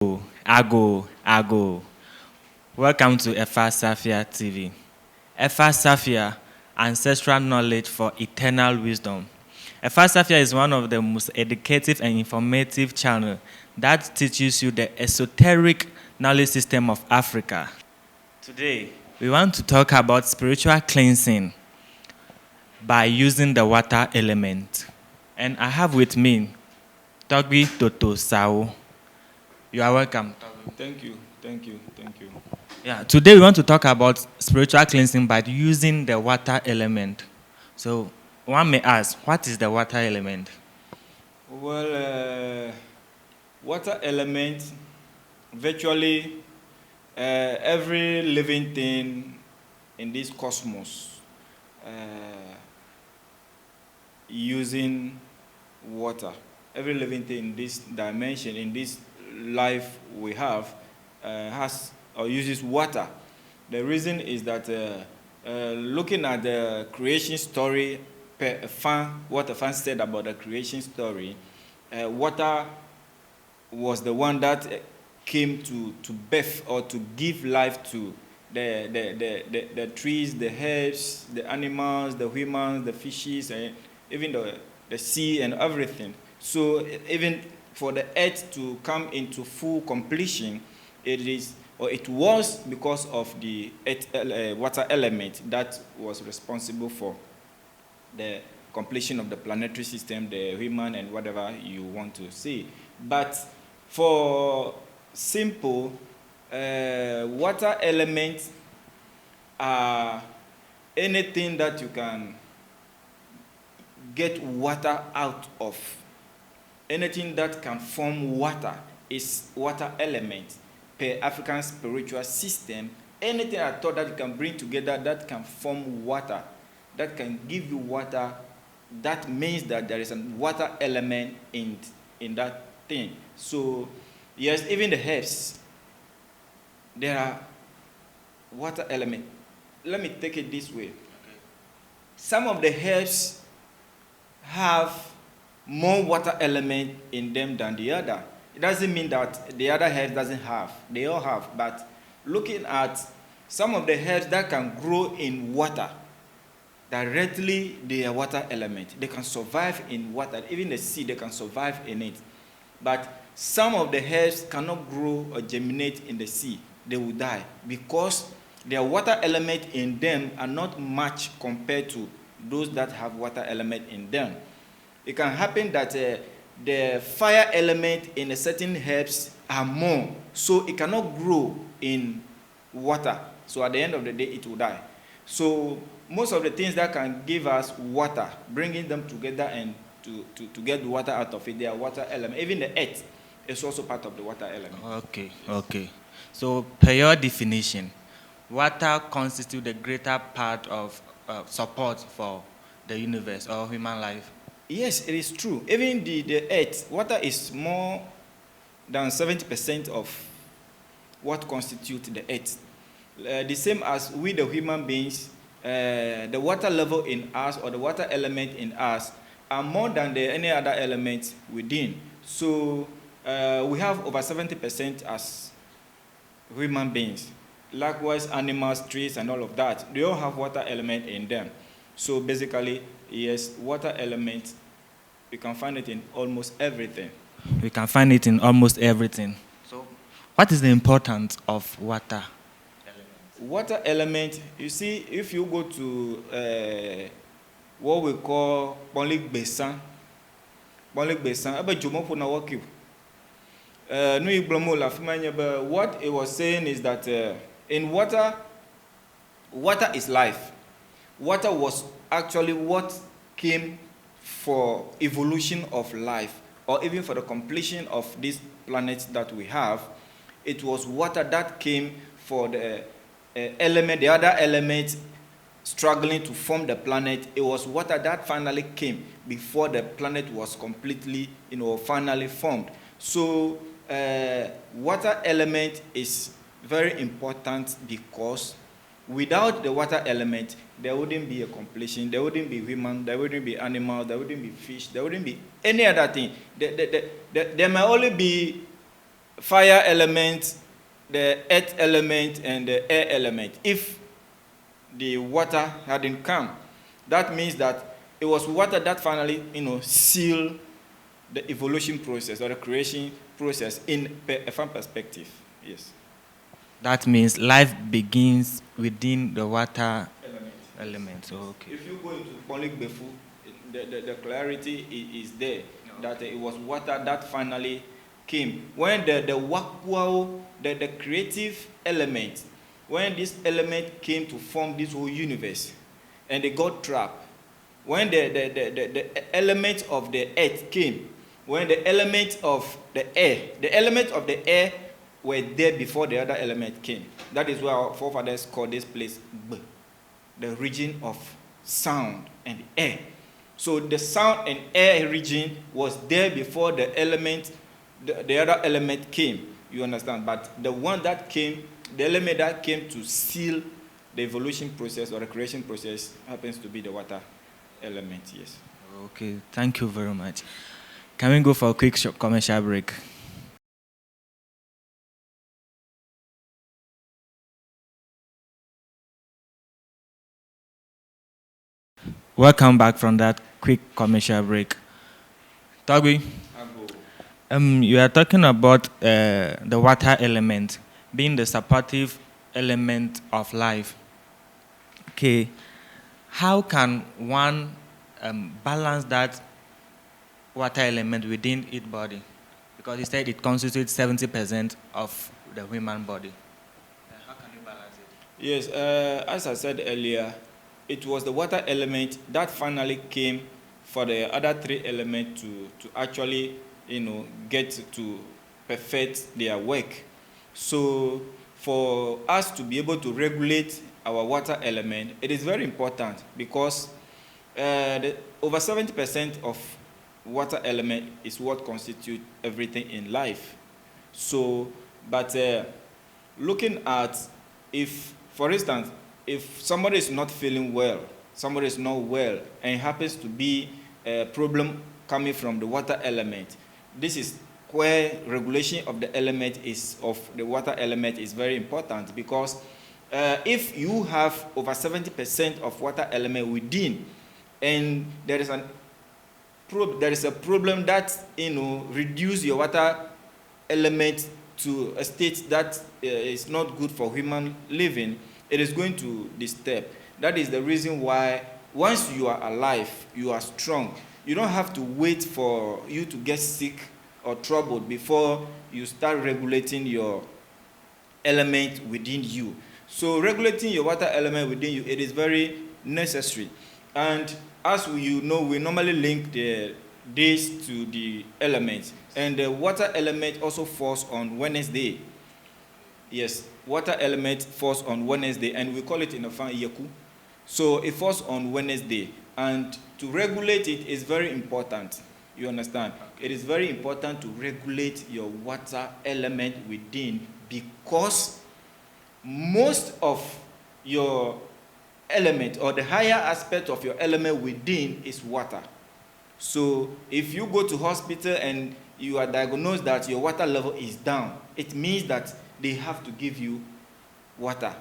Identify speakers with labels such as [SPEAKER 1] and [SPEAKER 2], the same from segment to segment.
[SPEAKER 1] Ago. Welcome to Efa Safia TV. Efa Safia, ancestral knowledge for eternal wisdom. Efa Safia is one of the most educative and informative channels that teaches you the esoteric knowledge system of Africa. Today, we want to talk about spiritual cleansing by using the water element. And I have with me Thotho Sao. You are welcome.
[SPEAKER 2] Thank you.
[SPEAKER 1] Yeah, today we want to talk about spiritual cleansing by using the water element. So one may ask, what is the water element?
[SPEAKER 2] Well, water element, virtually every living thing in this cosmos using water. Every living thing in this dimension, in this life we have, has or uses water. The reason is that looking at the creation story, what a fan said about the creation story, water was the one that came to birth or to give life to the trees, the herbs, the animals, the humans, the fishes, and even the sea and everything. So even for the earth to come into full completion, it was because of the water element that was responsible for the completion of the planetary system, the human, and whatever you want to say. But for simple, water elements are anything that you can get water out of. Anything that can form water is water element per African spiritual system. Anything at all that you can bring together that can form water, that can give you water, that means that there is a water element in that thing. So yes, even the herbs, there are water element. Let me take it this way. Okay. Some of the herbs have more water element in them than the other. It doesn't mean that the other herbs doesn't have. They all have. But looking at some of the herbs that can grow in water, directly they are water element. They can survive in water. Even the sea, they can survive in it. But some of the herbs cannot grow or germinate in the sea. They will die because their water element in them are not much compared to those that have water element in them. It can happen that the fire element in a certain herbs are more, so it cannot grow in water. So at the end of the day, it will die. So most of the things that can give us water, bringing them together and to get the water out of it, they are water element. Even the earth is also part of the water element.
[SPEAKER 1] Okay. So per your definition, water constitutes the greater part of support for the universe or human life.
[SPEAKER 2] Yes, it is true. Even the earth, water is more than 70% of what constitutes the earth. The same as we, the human beings, the water level in us or the water element in us are more than any other element within. So we have over 70% as human beings. Likewise, animals, trees, and all of that, they all have water element in them. So basically, yes, water element, you can find it in almost everything.
[SPEAKER 1] We can find it in almost everything. So what is the importance of water element?
[SPEAKER 2] Water element, you see, if you go to what we call Bonlik Besan, what it was saying is that in water is life. Water was actually what came for evolution of life, or even for the completion of this planet that we have. It was water that came for the element, the other element struggling to form the planet. It was water that finally came before the planet was completely, finally formed. So water element is very important because without the water element, there wouldn't be a completion, there wouldn't be human, there wouldn't be animal, there wouldn't be fish, there wouldn't be any other thing. There may only be fire element, the earth element, and the air element. If the water hadn't come, that means that it was water that finally, sealed the evolution process or the creation process in a farm perspective. Yes.
[SPEAKER 1] That means life begins within the water element. Okay.
[SPEAKER 2] If you go into Polik Befu, the clarity is there, that it was water that finally came. When the wakwao, the creative element, when this element came to form this whole universe, and they got trapped, when the element of the earth came, when the element of the air were there before the other element came. That is why our forefathers called this place B, the region of sound and air. So the sound and air region was there before the element, the other element came. You understand? But the one that came, the element that came to seal the evolution process or the creation process happens to be the water element. Yes.
[SPEAKER 1] Okay. Thank you very much. Can we go for a quick commercial break? Welcome back from that quick commercial break. Togui, you are talking about the water element being the supportive element of life. Okay, how can one balance that water element within its body? Because you said it constitutes 70% of the human body. How can you balance it?
[SPEAKER 2] Yes, as I said earlier, it was the water element that finally came for the other three elements to actually, get to perfect their work. So for us to be able to regulate our water element, it is very important because over 70% of water element is what constitutes everything in life. So, but looking at if, for instance, if somebody is not feeling well, somebody is not well, and happens to be a problem coming from the water element, this is where regulation of the element of the water element is very important, because if you have over 70% of water element within, and there is a problem that reduce your water element to a state that is not good for human living, it is going to disturb. That is the reason why once you are alive, you are strong. You don't have to wait for you to get sick or troubled before you start regulating your element within you. So regulating your water element within you, it is very necessary. And as we normally link the days to the elements. And the water element also falls on Wednesday. Yes, water element falls on Wednesday, and we call it in the fan Yeku. So it falls on Wednesday. And to regulate it is very important. You understand? It is very important to regulate your water element within, because most of your element, or the higher aspect of your element within, is water. So if you go to hospital and you are diagnosed that your water level is down, it means that they have to give you water.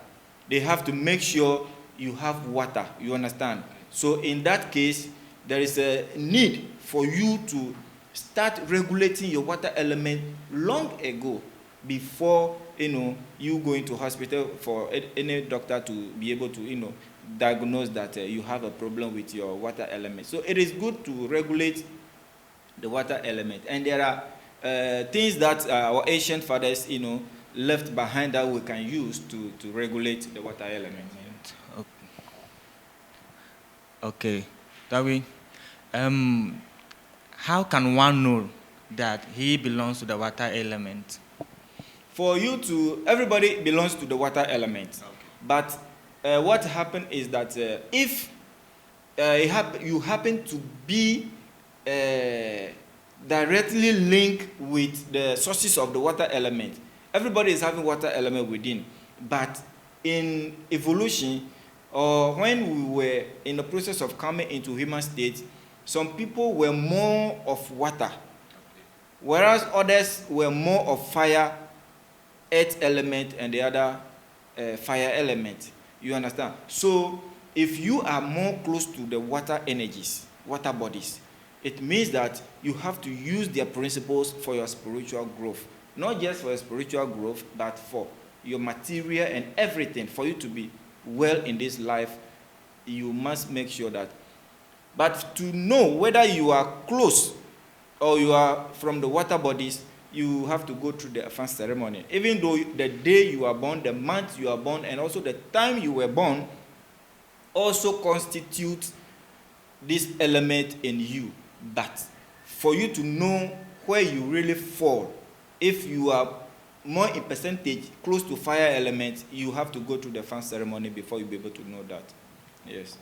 [SPEAKER 2] They have to make sure you have water. You understand? So in that case, there is a need for you to start regulating your water element long ago, before you go into hospital for any doctor to be able to diagnose that you have a problem with your water element. So it is good to regulate the water element, and there are things that our ancient fathers left behind that we can use to regulate the water element.
[SPEAKER 1] Okay, Dawi, how can one know that he belongs to the water element?
[SPEAKER 2] Everybody belongs to the water element. Okay. But what happened is that if you happen to be directly linked with the sources of the water element, everybody is having water element within. But in evolution, or when we were in the process of coming into human state, some people were more of water. whereas others were more of fire, earth element, and the other fire element. You understand? So if you are more close to the water energies, water bodies, it means that you have to use their principles for your spiritual growth. Not just for your spiritual growth, but for your material and everything. For you to be well in this life, you must make sure that. But to know whether you are close or you are from the water bodies, you have to go through the advanced ceremony. Even though the day you are born, the month you are born, and also the time you were born also constitutes this element in you. But for you to know where you really fall, if you are more in percentage close to fire element, you have to go through the fast ceremony before you'll be able to know that. Yes.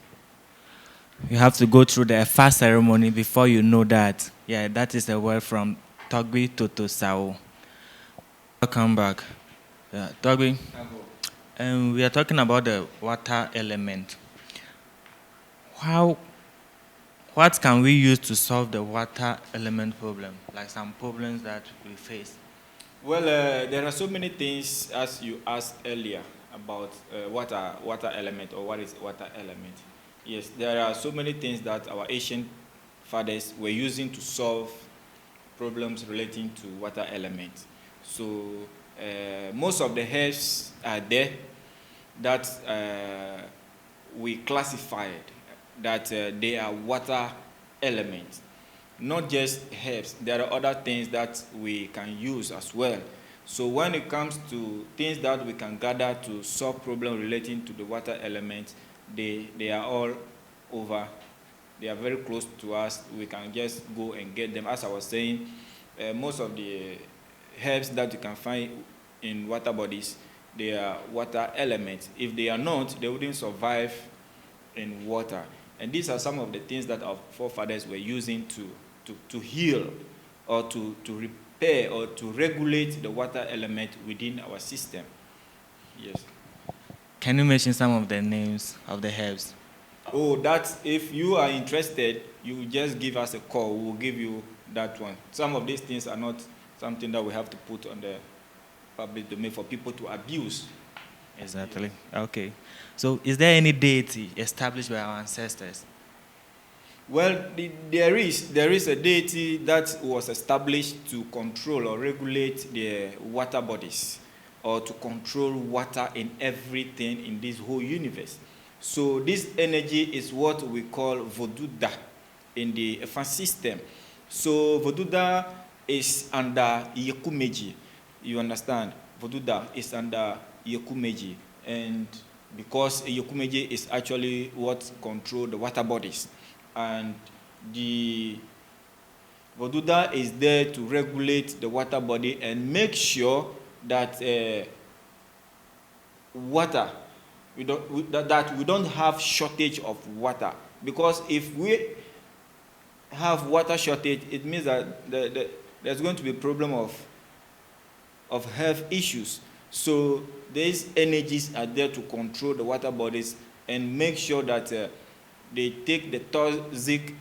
[SPEAKER 1] You have to go through the fast ceremony before you know that. Yeah, that is a word from Thotho Sao. Welcome back. Yeah, Togbi, we are talking about the water element. What can we use to solve the water element problem? Like some problems that we face.
[SPEAKER 2] Well, there are so many things, as you asked earlier, about water element, or what is water element. Yes, there are so many things that our ancient fathers were using to solve problems relating to water element. So most of the herbs are there that we classified that they are water elements. Not just herbs, there are other things that we can use as well. So when it comes to things that we can gather to solve problems relating to the water element, they are all over. They are very close to us. We can just go and get them. As I was saying, most of the herbs that you can find in water bodies, they are water elements. If they are not, they wouldn't survive in water. And these are some of the things that our forefathers were using to heal or to repair or to regulate the water element within our system. Yes.
[SPEAKER 1] Can you mention some of the names of the herbs?
[SPEAKER 2] Oh, that's, if you are interested, you just give us a call. We'll give you that one. Some of these things are not something that we have to put on the public domain for people to abuse.
[SPEAKER 1] Exactly. Okay. So is there any deity established by our ancestors?
[SPEAKER 2] Well, there is a deity that was established to control or regulate the water bodies, or to control water in everything in this whole universe. So this energy is what we call Voduda in the Efa system. So Voduda is under Yekumeji. You understand? Voduda is under Yekumeji. And because Yekumeji is actually what controls the water bodies. And the Voduda is there to regulate the water body and make sure that that we don't have shortage of water. Because if we have water shortage, it means that there's going to be a problem of health issues. So these energies are there to control the water bodies and make sure that they take the toxic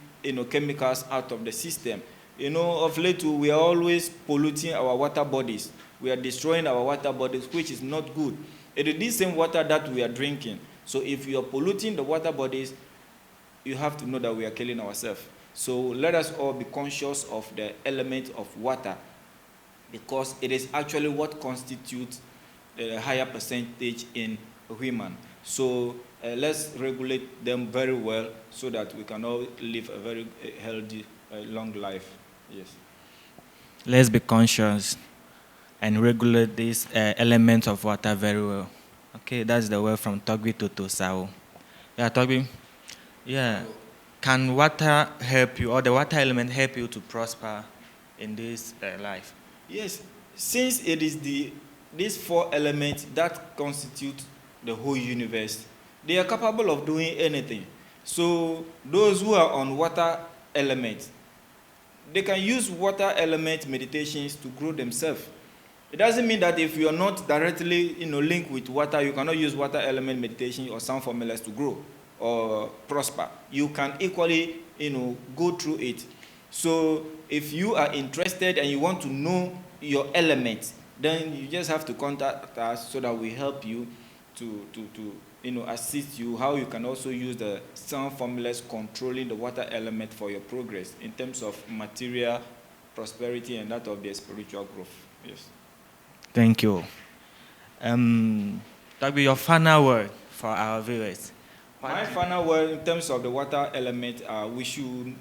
[SPEAKER 2] chemicals out of the system. Of late we are always polluting our water bodies. We are destroying our water bodies, which is not good. It is this same water that we are drinking. So if you are polluting the water bodies, you have to know that we are killing ourselves. So let us all be conscious of the element of water, because it is actually what constitutes a higher percentage in human. So let's regulate them very well so that we can all live a very healthy, long life. Yes.
[SPEAKER 1] Let's be conscious and regulate these elements of water very well. Okay, that's the word from Thotho Sao. Yeah, Togbi. Yeah. Can water help you, or the water element help you to prosper in this life?
[SPEAKER 2] Yes. Since it is these four elements that constitute the whole universe, they are capable of doing anything. So those who are on water element, they can use water element meditations to grow themselves. It doesn't mean that if you are not directly linked with water, you cannot use water element meditation or some formulas to grow or prosper. You can equally go through it. So if you are interested and you want to know your elements, then you just have to contact us so that we help you to assist you how you can also use the sound formulas controlling the water element for your progress in terms of material prosperity and that of their spiritual growth. Yes.
[SPEAKER 1] Thank you. That be your final word for our viewers.
[SPEAKER 2] My final word in terms of the water element, we should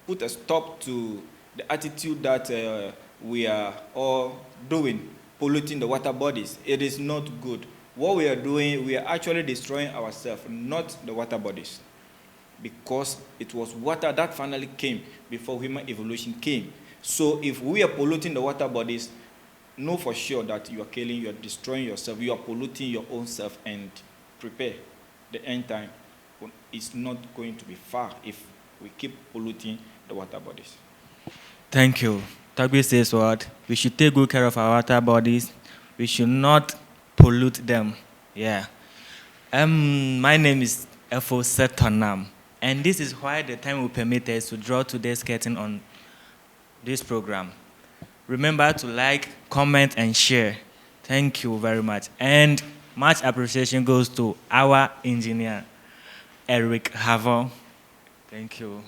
[SPEAKER 2] put a stop to the attitude that we are all doing, polluting the water bodies. It is not good. What we are doing, we are actually destroying ourselves, not the water bodies. Because it was water that finally came before human evolution came. So if we are polluting the water bodies, know for sure that you are killing, you are destroying yourself, you are polluting your own self, and prepare. The end time is not going to be far if we keep polluting the water bodies.
[SPEAKER 1] Thank you. Tagbi says what? We should take good care of our water bodies. We should not pollute them. Yeah. My name is Thotho, and this is why the time will permit us to draw today's curtain on this program. Remember to like, comment, and share. Thank you very much. And much appreciation goes to our engineer, Eric Havon. Thank you.